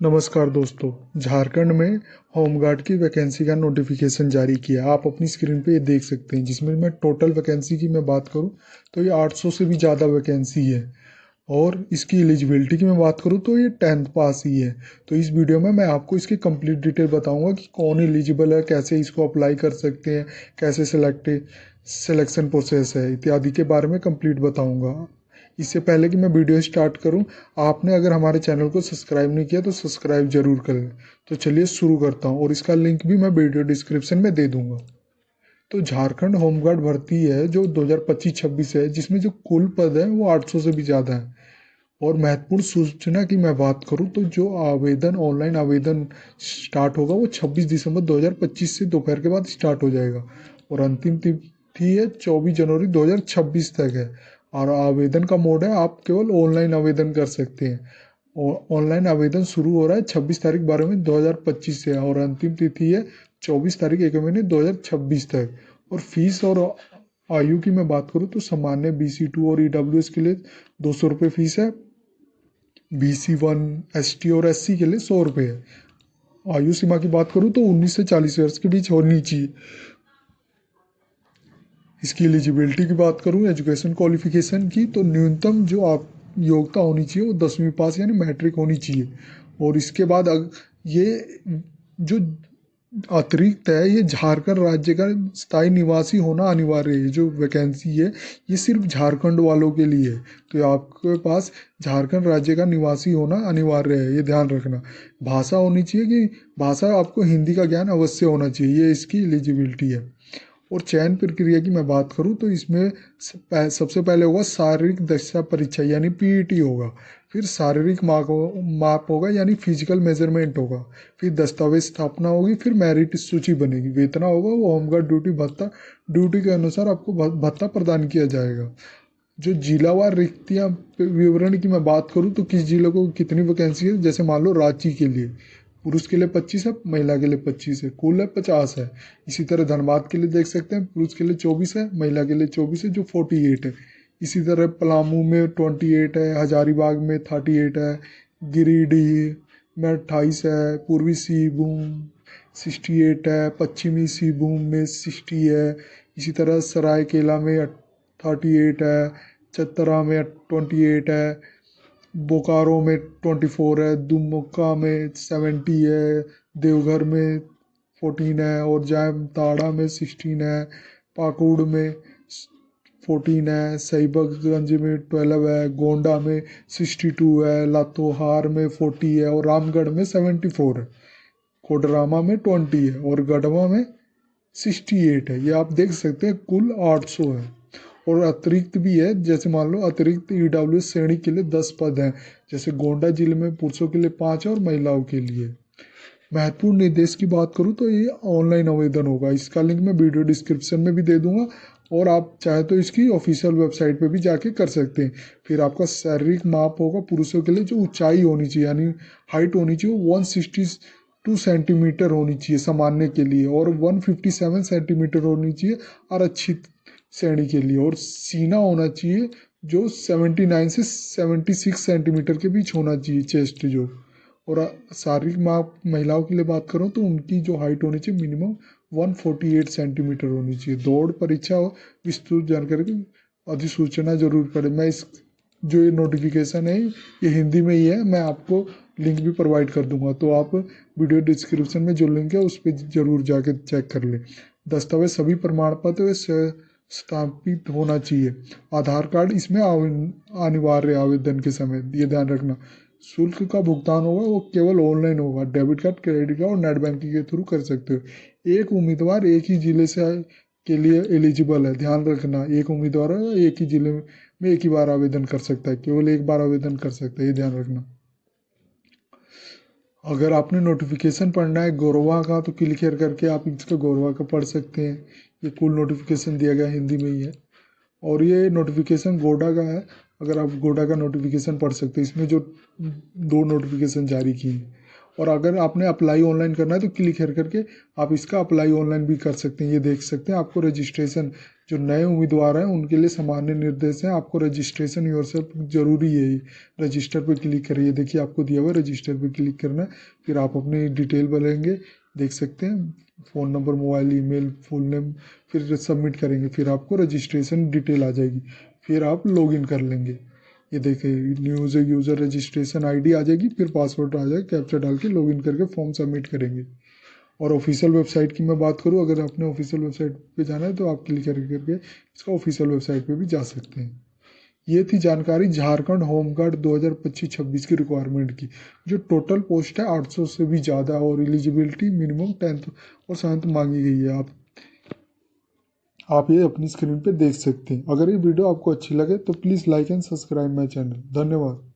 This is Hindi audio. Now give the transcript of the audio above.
नमस्कार दोस्तों। झारखंड में होमगार्ड की वैकेंसी का नोटिफिकेशन जारी किया। आप अपनी स्क्रीन पे ये देख सकते हैं, जिसमें मैं टोटल वैकेंसी की मैं बात करूं तो ये 800 से भी ज़्यादा वैकेंसी है। और इसकी एलिजिबिलिटी की मैं बात करूं तो ये 10th पास ही है। तो इस वीडियो में मैं आपको इसकी कंप्लीट डिटेल बताऊंगा कि कौन एलिजिबल है, कैसे इसको अप्लाई कर सकते हैं, कैसे सिलेक्शन प्रोसेस है इत्यादि के बारे में कंप्लीट बताऊंगा। इससे पहले कि मैं वीडियो स्टार्ट करूं, आपने अगर हमारे चैनल को सब्सक्राइब नहीं किया तो सब्सक्राइब जरूर करें। तो चलिए शुरू करता हूं और इसका लिंक भी मैं वीडियो डिस्क्रिप्शन में दे दूंगा। तो झारखंड होमगार्ड भर्ती है जो 2025-26 है, जिसमें जो कुल पद है वो 800 से भी ज़्यादा है। और महत्वपूर्ण सूचना की मैं बात करूं तो जो आवेदन ऑनलाइन आवेदन स्टार्ट होगा वो 26 दिसंबर 2025 से दोपहर के बाद स्टार्ट हो जाएगा। और अंतिम तिथि है 24 जनवरी 2026 तक है। और आवेदन का मोड है, आप केवल ऑनलाइन आवेदन कर सकते हैं। और ऑनलाइन आवेदन शुरू हो रहा है 26 तारीख 12 महीने 2025 से और अंतिम तिथि है 24 तारीख 1 महीने 2026 तक। और फीस और आयु की मैं बात करूं तो सामान्य BC2 और EWS के लिए 200 रुपये फीस है। BC1 ST और SC के लिए 100 रुपये है। आयु सीमा की बात करूं तो 19 से 40 वर्ष के बीच होनी चाहिए। इसकी एलिजिबिलिटी की बात करूं एजुकेशन क्वालिफिकेशन की तो न्यूनतम जो आप योग्यता होनी चाहिए वो 10वीं पास यानी मैट्रिक होनी चाहिए। और इसके बाद ये जो अतिरिक्त है, ये झारखंड राज्य का स्थायी निवासी होना अनिवार्य है। जो वैकेंसी है ये सिर्फ झारखंड वालों के लिए है, तो आपके पास झारखंड राज्य का निवासी होना अनिवार्य है, ये ध्यान रखना। भाषा होनी चाहिए कि भाषा आपको हिंदी का ज्ञान अवश्य होना चाहिए, ये इसकी एलिजिबिलिटी है। और चयन प्रक्रिया की मैं बात करूं तो इसमें सबसे पहले होगा शारीरिक दक्षता परीक्षा यानी PET होगा। फिर शारीरिक माप होगा यानी फिजिकल मेजरमेंट होगा। फिर दस्तावेज स्थापना होगी। फिर मेरिट सूची बनेगी। वेतना होगा वो होमगार्ड ड्यूटी भत्ता, ड्यूटी के अनुसार आपको भत्ता प्रदान किया जाएगा। जो जिलावार रिक्तियां विवरण की मैं बात करूं तो किस जिले को कितनी वैकेंसी है, जैसे मान लो रांची के लिए पुरुष के लिए 25 है, महिला के लिए 25 है, कुल है 50 है। इसी तरह धनबाद के लिए देख सकते हैं, पुरुष के लिए 24 है, महिला के लिए 24 है, जो 48 है। इसी तरह पलामू में 28 है, हजारीबाग में 38 है, गिरिडीह में 28 है, पूर्वी सिंहभूम 68 है, पश्चिमी सिंहभूम में 60 है। इसी तरह सरायकेला में 38 है, चतरा में 28 है, बोकारो में 24 है, दुमका में 70 है, देवघर में 14 है और जामताड़ा में 16 है, पाकुड़ में 14 है, साहिबगंज में 12 है, गोंडा में 62 है, लातोहार में 40 है और रामगढ़ में 74 है, कोडरामा में 20 है और गढ़वा में 68 है। ये आप देख सकते हैं कुल 800 है। और अतिरिक्त भी है, जैसे मान लो अतिरिक्त EWS श्रेणी के लिए 10 पद हैं। जैसे गोंडा जिले में पुरुषों के लिए 5 है और महिलाओं के लिए। महत्वपूर्ण निर्देश की बात करूं तो ये ऑनलाइन आवेदन होगा। इसका लिंक मैं वीडियो डिस्क्रिप्शन में भी दे दूंगा और आप चाहे तो इसकी ऑफिशियल वेबसाइट पे भी जाके कर सकते हैं। फिर आपका शारीरिक माप होगा पुरुषों के लिए, जो ऊंचाई होनी चाहिए यानी हाइट होनी चाहिए 162 सेंटीमीटर होनी चाहिए सामान्य के लिए और 157 सेंटीमीटर होनी चाहिए आरक्षित श्रेणी के लिए। और सीना होना चाहिए जो 79 से 76 सेंटीमीटर के बीच होना चाहिए चेस्ट जो। और शारीरिक माप महिलाओं के लिए बात करूँ तो उनकी जो हाइट होनी चाहिए मिनिमम 148 सेंटीमीटर होनी चाहिए। दौड़ परीक्षा और विस्तृत जानकारी की अधिसूचना जरूर पड़े। मैं इस जो ये नोटिफिकेशन है ये हिंदी में ही है, मैं आपको लिंक भी प्रोवाइड कर दूंगा, तो आप वीडियो डिस्क्रिप्शन में जो लिंक है उस पर जरूर जाके चेक कर लें। दस्तावेज सभी प्रमाण पत्र स्थापित होना चाहिए। आधार कार्ड इसमें अनिवार्य आवेदन के समय, ये ध्यान रखना। शुल्क का भुगतान होगा वो केवल ऑनलाइन होगा। डेबिट कार्ड, क्रेडिट कार्ड और नेट बैंकिंग के थ्रू कर सकते हो। एक उम्मीदवार एक ही जिले से के लिए एलिजिबल है, ध्यान रखना। एक उम्मीदवार एक ही जिले में एक ही बार आवेदन कर सकता है, केवल एक बार आवेदन कर सकता है, ये ध्यान रखना। अगर आपने नोटिफिकेशन पढ़ना है गौरवा का तो क्लिक here करके आप इसका गौरवा का पढ़ सकते हैं। ये कुल नोटिफिकेशन दिया गया हिंदी में ही है। और ये नोटिफिकेशन गोडा का है, अगर आप गोडा का नोटिफिकेशन पढ़ सकते हैं। इसमें जो 2 नोटिफिकेशन जारी किए हैं। और अगर आपने अप्लाई ऑनलाइन करना है तो क्लिक here करके आप इसका अप्लाई ऑनलाइन भी कर सकते हैं। ये देख सकते हैं आपको रजिस्ट्रेशन जो नए उम्मीदवार हैं उनके लिए सामान्य निर्देश हैं। आपको रजिस्ट्रेशन योरसेल्फ ज़रूरी है। रजिस्टर पे क्लिक करिए, देखिए आपको दिया हुआ है रजिस्टर पे क्लिक करना है। फिर आप अपनी डिटेल भरेंगे, देख सकते हैं phone number, mobile, email, full name, फिर सबमिट करेंगे, फिर आपको रजिस्ट्रेशन डिटेल आ जाएगी, फिर आप लॉगिन कर लेंगे। ये देखिए न्यूज़ यूज़र रजिस्ट्रेशन आईडी आ जाएगी, फिर पासवर्ड आ जाएगा, कैप्चा डाल के लॉगिन करके फॉर्म सबमिट करेंगे। और ऑफिशियल वेबसाइट की मैं बात करूँ, अगर आपने ऑफिशियल वेबसाइट पे जाना है तो आप क्लिक करके इसका ऑफिशियल वेबसाइट पे भी जा सकते हैं। ये थी जानकारी झारखंड होमगार्ड 2025-26 की रिक्वायरमेंट की। जो टोटल पोस्ट है 800 से भी ज़्यादा, और एलिजिबिलिटी मिनिमम 10th और 7th मांगी गई है। आप ये अपनी स्क्रीन पे देख सकते हैं। अगर ये वीडियो आपको अच्छी लगे तो please like and subscribe my channel. धन्यवाद।